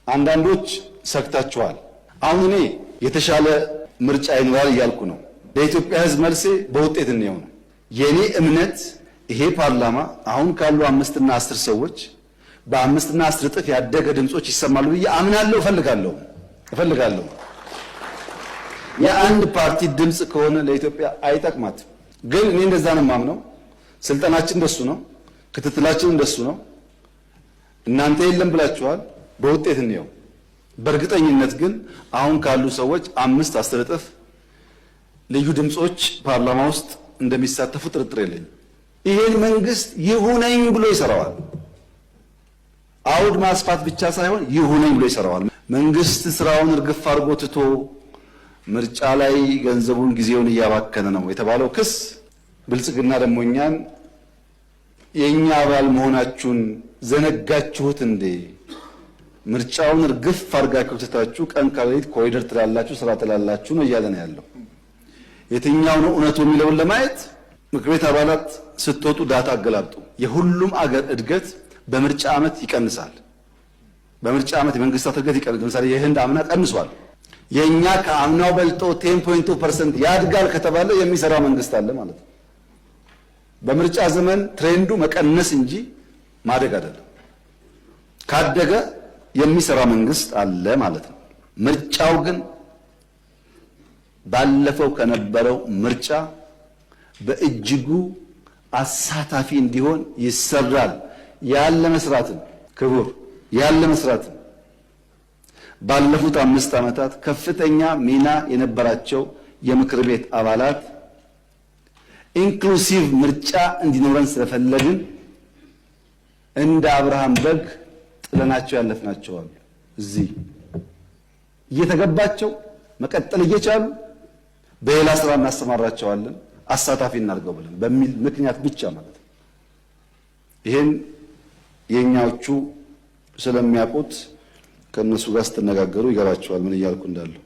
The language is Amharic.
አንዳንዶች ሰክታችኋል። አሁን እኔ የተሻለ ምርጫ ይኖራል እያልኩ ነው። ለኢትዮጵያ ሕዝብ መልሴ በውጤት ነው። የኔ እምነት ይሄ ፓርላማ አሁን ካሉ 5 እና 10 ሰዎች በ5 እና 10 እጥፍ ያደገ ድምጾች ይሰማሉ ብዬ አምናለሁ። እፈልጋለሁ። የአንድ ፓርቲ ድምጽ ከሆነ ለኢትዮጵያ አይጠቅማትም። ግን እኔ እንደዛ ነው የማምነው። ስልጣናችን እንደሱ ነው፣ ክትትላችን እንደሱ ነው። እናንተ የለም ብላችኋል። በውጤት ነው። በእርግጠኝነት ግን አሁን ካሉ ሰዎች 5 10 እጥፍ ልዩ ድምጾች ፓርላማ ውስጥ እንደሚሳተፉ ጥርጥር የለኝም። ይሄን መንግስት ይሁነኝ ብሎ ይሰራዋል። አውድ ማስፋት ብቻ ሳይሆን ይሁነኝ ብሎ ይሰራዋል። መንግስት ስራውን እርግፍ አድርጎ ትቶ ምርጫ ላይ ገንዘቡን ጊዜውን እያባከነ ነው የተባለው ክስ ብልጽግና ደግሞ እኛን የኛ አባል መሆናችሁን ዘነጋችሁት እንዴ? ምርጫውን እርግፍ አድርጋችሁ ትታችሁ ቀን ከሌሊት ኮሪደር ትላላችሁ፣ ስራ ትላላችሁ ነው እያለ ነው ያለው። የትኛው ነው እውነቱ የሚለውን ለማየት ምክር ቤት አባላት ስትወጡ ዳታ አገላብጡ። የሁሉም አገር እድገት በምርጫ ዓመት ይቀንሳል። በምርጫ ዓመት የመንግስታት እድገት ይቀንሳል። ለምሳሌ የህንድ አምና ቀንሷል። የኛ ከአምናው በልጦ 10.2% ያድጋል ከተባለ የሚሰራ መንግስት አለ ማለት ነው። በምርጫ ዘመን ትሬንዱ መቀነስ እንጂ ማደግ አይደለም። ካደገ የሚሰራ መንግስት አለ ማለት ነው። ምርጫው ግን ባለፈው ከነበረው ምርጫ በእጅጉ አሳታፊ እንዲሆን ይሰራል። ያለ መስራትን ክቡር ያለ መስራትን ባለፉት 5 ዓመታት ከፍተኛ ሚና የነበራቸው የምክር ቤት አባላት ኢንክሉሲቭ ምርጫ እንዲኖረን ስለፈለግን እንደ አብርሃም በግ ጥለናቸው ያለፍናቸው አሉ። እዚህ እየተገባቸው መቀጠል እየቻሉ በሌላ ስራ እናሰማራቸዋለን፣ አሳታፊ እናድርገው ብለን በሚል ምክንያት ብቻ ማለት ነው። ይሄን የኛዎቹ ስለሚያውቁት ከነሱ ጋር ስትነጋገሩ ይገባቸዋል ምን እያልኩ እንዳለው።